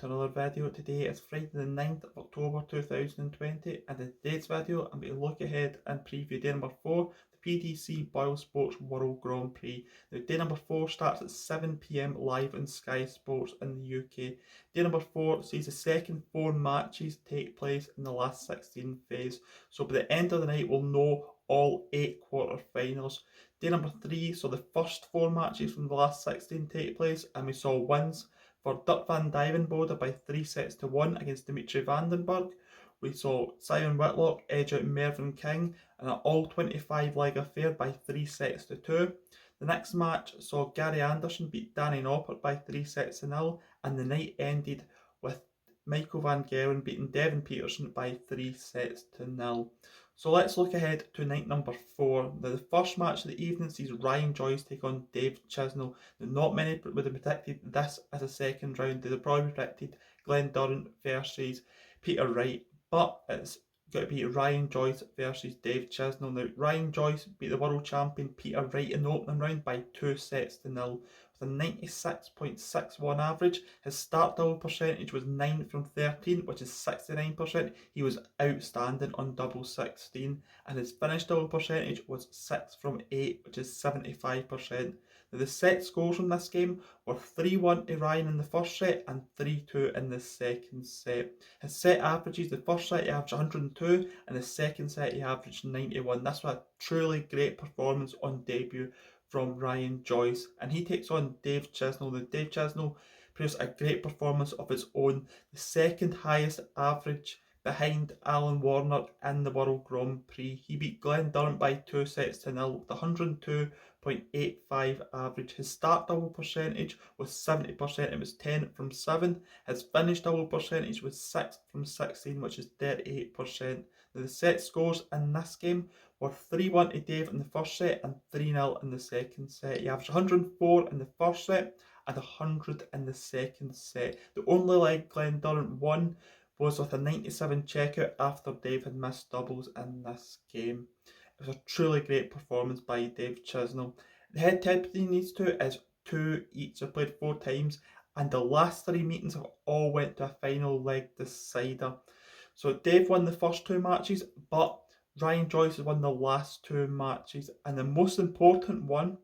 to another video. Today is Friday the 9th of October 2020, and in today's video I'm going to look ahead and preview day number 4, the PDC BoyleSports World Grand Prix. Now day number 4 starts at 7 PM live on Sky Sports in the UK. Day number 4 sees the second 4 matches take place in the last 16 phase, so by the end of the night we'll know all 8 quarter-finals. Day number 3 saw the first 4 matches from the last 16 take place, and we saw wins for Dirk van Duijvenbode by 3 sets to 1 against Dimitri Vandenberg. We saw Simon Whitlock edge out Mervyn King in an all 25 leg affair by 3 sets to 2. The next match saw Gary Anderson beat Danny Noppert by 3 sets to 0, and the night ended with Michael van Gerwen beating Devin Peterson by 3 sets to 0. So let's look ahead to night number 4. Now, the first match of the evening sees Ryan Joyce take on Dave Chisnall. Now, not many would have predicted this as a second round. They'd have probably predicted Glen Durrant versus Peter Wright, but it's got to be Ryan Joyce versus Dave Chisnall. Now, Ryan Joyce beat the world champion Peter Wright in the opening round by 2 sets to 0. With a 96.61 average, his start double percentage was 9 from 13, which is 69%. He was outstanding on double 16, and his finish double percentage was 6 from 8, which is 75%. Now, the set scores from this game were 3-1 to Ryan in the first set and 3-2 in the second set. His set averages, the first set he averaged 102, and the second set he averaged 91. This was a truly great performance on debut from Ryan Joyce, and he takes on Dave Chisnall. Now, Dave Chisnall produced a great performance of his own, the second highest average behind Alan Warner in the World Grand Prix. He beat Glen Durrant by 2 sets to 0 with 102.85 average. His start double percentage was 70%, it was 10 from 7. His finish double percentage was 6 from 16, which is 38%. Now, the set scores in this game were 3-1 to Dave in the first set and 3-0 in the second set. He averaged 104 in the first set and 100 in the second set. The only leg Glen Durrant won was with a 97 checkout after Dave had missed doubles in this game. It was a truly great performance by Dave Chisnall. The head-to-head between these two is 2 each. They've played 4 times, and the last 3 meetings have all went to a final leg decider. So Dave won the first 2 matches, but Ryan Joyce has won the last 2 matches, and the most important one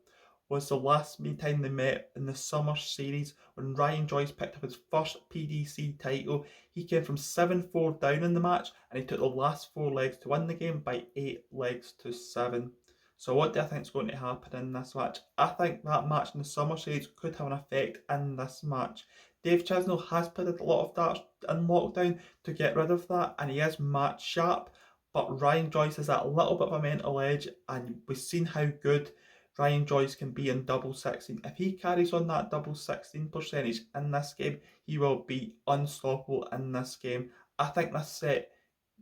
was the last time they met in the summer series when Ryan Joyce picked up his first PDC title. He came from 7-4 down in the match, and he took the last 4 legs to win the game by 8 legs to 7. So what do I think is going to happen in this match? I think that match in the summer series could have an effect in this match. Dave Chisnall has played a lot of darts in lockdown to get rid of that, and he is match sharp, but Ryan Joyce has that little bit of a mental edge, and we've seen how good Ryan Joyce can be in double 16. If he carries on that double 16 percentage in this game, he will be unstoppable in this game. I think this set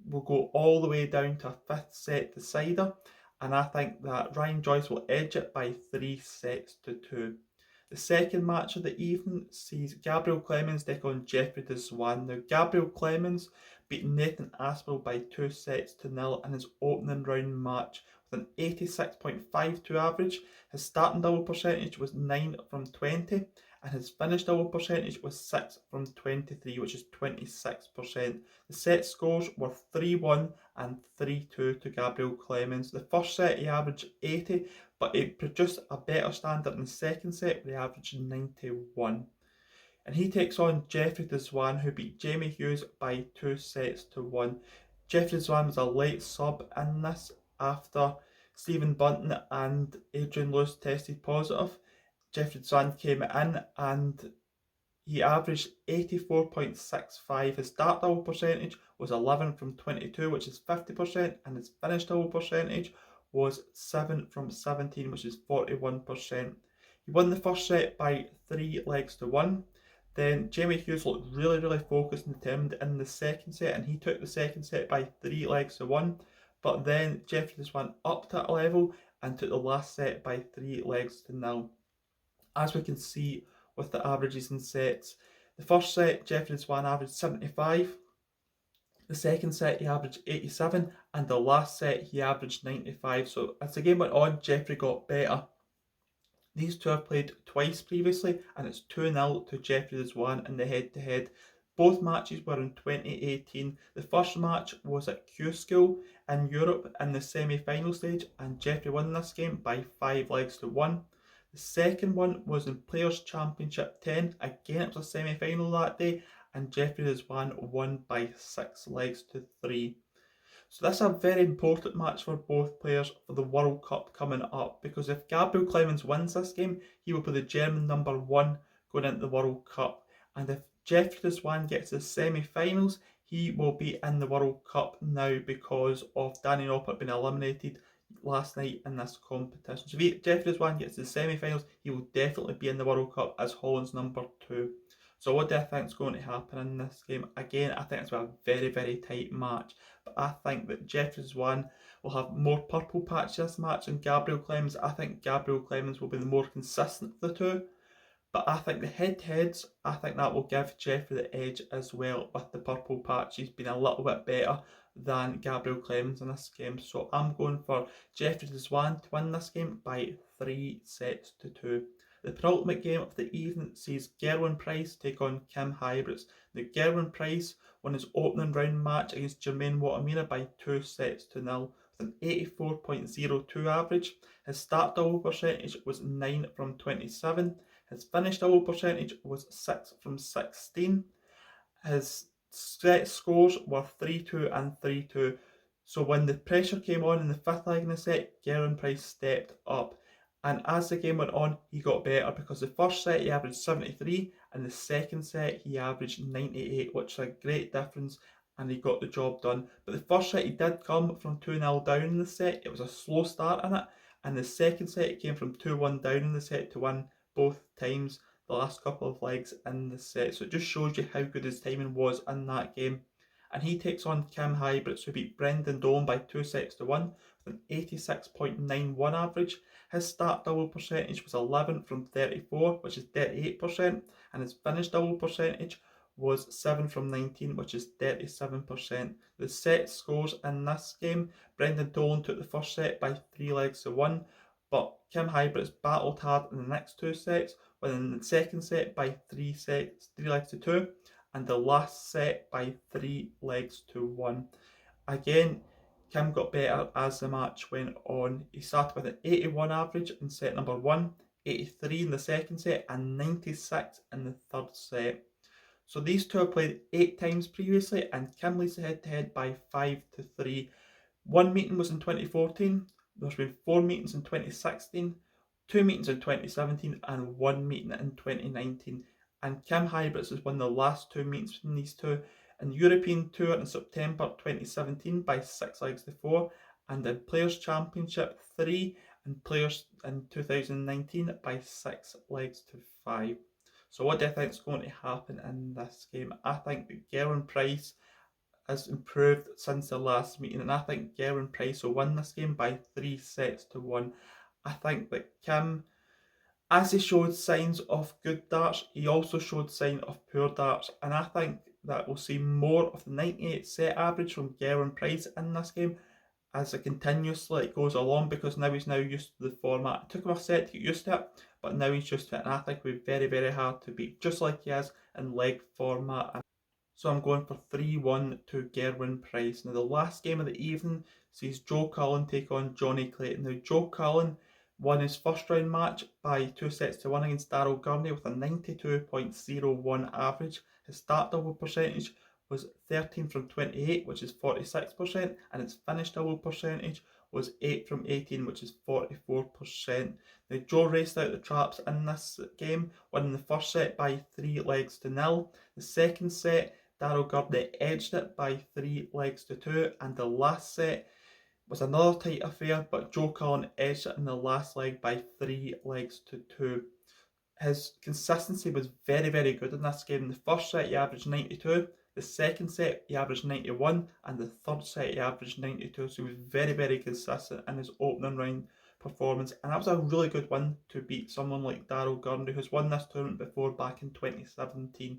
will go all the way down to a 5th set decider, and I think that Ryan Joyce will edge it by 3 sets to 2. The second match of the evening sees Gabriel Clemens take on Jeffery Zwaan. Now, Gabriel Clemens beat Nathan Aspinall by 2 sets to 0 in his opening round match with an 86.52 average. His starting double percentage was 9 from 20, and his finish double percentage was 6 from 23, which is 26%. The set scores were 3-1 and 3-2 to Gabriel Clemens. The first set he averaged 80, but he produced a better standard in the second set where he averaged 91. And he takes on Jeffery Zwaan, who beat Jamie Hughes by 2 sets to 1. Jeffery Zwaan was a late sub in this after Stephen Bunton and Adrian Lewis tested positive. Jeffery Zwaan came in and he averaged 84.65. His start double percentage was 11 from 22, which is 50%, and his finish double percentage was 7 from 17, which is 41%. He won the first set by 3 legs to 1. Then Jamie Hughes looked really focused and determined in the second set, and he took the second set by 3 legs to 1. But then Jeffery Zwaan upped that level and took the last set by 3 legs to 0. As we can see with the averages and sets, the first set Jeffery Zwaan averaged 75, the second set he averaged 87, and the last set he averaged 95. So as the game went on, Jeffery got better. These two have played twice previously, and it's 2-0 to Jeffery Zwaan in the head-to-head. Both matches were in 2018. The first match was at Q School in Europe in the semi-final stage, and Jeffery won this game by 5 legs to 1. The second one was in Players Championship 10. Again, it was a semi-final that day, and Jeffery Zwaan won by 6 legs to 3. So that's a very important match for both players for the World Cup coming up, because if Gabriel Clemens wins this game, he will be the German number 1 going into the World Cup. And if Jeffery Zwaan gets to the semi-finals, he will be in the World Cup now because of Danny Noppert being eliminated last night in this competition. So if Jeffery Zwaan gets to the semi-finals, he will definitely be in the World Cup as Holland's number 2. So what do I think is going to happen in this game? Again, I think it's a very, very tight match. But I think that Jeffery Zwaan will have more purple patch this match than Gabriel Clemens. I think Gabriel Clemens will be the more consistent of the two. But I think the head-to-heads, I think that will give Jeffery the edge as well with the purple patch. He's been a little bit better than Gabriel Clemens in this game. So I'm going for Jeffery Zwaan to win this game by 3 sets to 2. The penultimate game of the evening sees Gerwyn Prix take on Huybrechts. Now Gerwyn Prix won his opening round match against Jermaine Watamina by 2 sets to 0 with an 84.02 average. His start double percentage was 9 from 27. His finish double percentage was 6 from 16. His set scores were 3-2 and 3-2. So when the pressure came on in the fifth leg in the set, Gerwyn Prix stepped up. And as the game went on, he got better, because the first set he averaged 73 and the second set he averaged 98, which is a great difference, and he got the job done. But the first set he did come from 2-0 down in the set. It was a slow start in it. And the second set he came from 2-1 down in the set to win both times the last couple of legs in the set. So it just shows you how good his timing was in that game. And he takes on Huybrechts, who beat Brendan Dolan by 2 sets to 1 with an 86.91 average. His start double percentage was 11 from 34, which is 38%, and his finish double percentage was 7 from 19, which is 37%. The set scores in this game, Brendan Dolan took the first set by 3 legs to 1, but Huybrechts battled hard in the next 2 sets, winning the second set by 3 legs to 2, and the last set by 3 legs to 1. Again, Kim got better as the match went on. He started with an 81 average in set number 1, 83 in the second set, and 96 in the third set. So these two have played 8 times previously, and Kim leads the head-to-head by 5-3. One meeting was in 2014, there's been 4 meetings in 2016, 2 meetings in 2017, and 1 meeting in 2019. And Huybrechts has won the last 2 meetings from these two, in the European Tour in September 2017 by 6 legs to 4, and in Players Championship 3 and Players in 2019 by 6 legs to 5. So what do I think is going to happen in this game? I think that Gerwyn Prix has improved since the last meeting, and I think Gerwyn Prix will win this game by 3 sets to 1. I think that Kim, as he showed signs of good darts, he also showed signs of poor darts, and I think that we'll see more of the 98 set average from Gerwyn Prix in this game as it continuously goes along, because now he's used to the format. It took him a set to get used to it, but now he's used to it, and I think it'll be very, very hard to beat, just like he is in leg format. So I'm going for 3-1 to Gerwyn Prix. Now the last game of the evening sees Joe Cullen take on Jonny Clayton. Now Joe Cullen won his first round match by 2 sets to 1 against Darryl Gurney with a 92.01 average. His start double percentage was 13 from 28, which is 46%, and his finish double percentage was 8 from 18, which is 44%. Now Joe raced out the traps in this game, winning the first set by 3 legs to 0. The second set, Darryl Gurney edged it by 3 legs to 2, and the last set was another tight affair, but Joe Cullen edged it in the last leg by 3 legs to 2. His consistency was very, very good in this game. In the first set he averaged 92, the second set he averaged 91, and the third set he averaged 92, so he was very, very consistent in his opening round performance, and that was a really good win to beat someone like Darryl Gurney, who's won this tournament before back in 2017.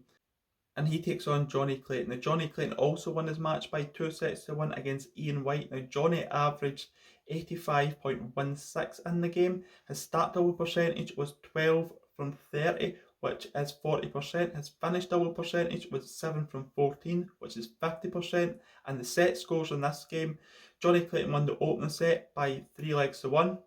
And he takes on Jonny Clayton. Now Jonny Clayton also won his match by 2 sets to 1 against Ian White. Now Jonny averaged 85.16 in the game. His start double percentage was 12 from 30, which is 40%. His finish double percentage was 7 from 14, which is 50%. And the set scores in this game, Johnny Clayton won the opening set by 3 legs to 1.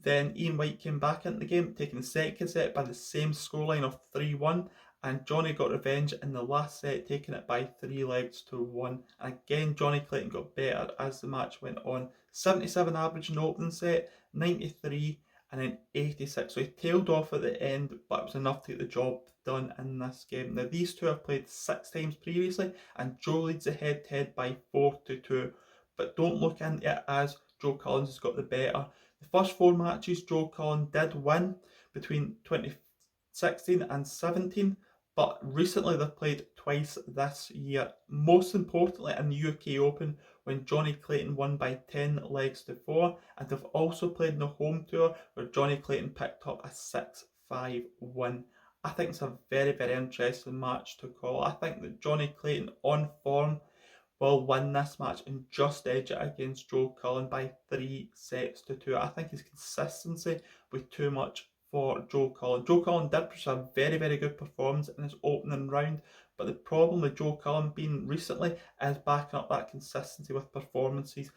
Then Ian White came back into the game, taking the second set by the same scoreline of 3-1. And Johnny got revenge in the last set, taking it by 3 legs to 1. And again, Johnny Clayton got better as the match went on. 77 average in the opening set, 93, and then 86. So he tailed off at the end, but it was enough to get the job done in this game. Now, these two have played 6 times previously, and Joe leads the head-to-head by 4-2. But don't look into it as Joe Collins has got the better. The first 4 matches Joe Collins did win between 2016 and 17, but recently they've played twice this year. Most importantly in the UK Open, when Johnny Clayton won by 10 legs to 4, and they've also played in the home tour where Johnny Clayton picked up a 6-5 win. I think it's a very, very interesting match to call. I think that Johnny Clayton on form will win this match and just edge it against Joe Cullen by 3-2. I think his consistency will be too much for Joe Cullen. Joe Cullen did produce a very, very good performance in his opening round, but the problem with Joe Cullen being recently is backing up that consistency with performances.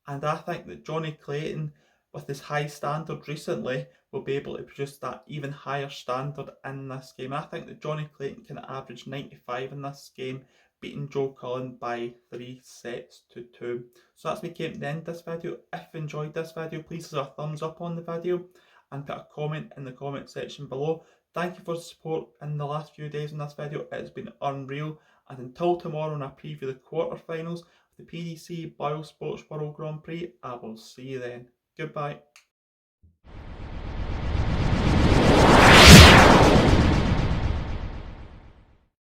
And I think that Johnny Clayton, with his high standard recently, will be able to produce that even higher standard in this game. I think that Johnny Clayton can average 95 in this game, beating Joe Cullen by 3-2. So that's me came to the end of this video. If you enjoyed this video, please leave a thumbs up on the video and put a comment in the comment section below. Thank you for the support in the last few days in this video. It's been unreal. And until tomorrow when I preview the quarterfinals of the PDC BoyleSports World Grand Prix, I will see you then. Goodbye.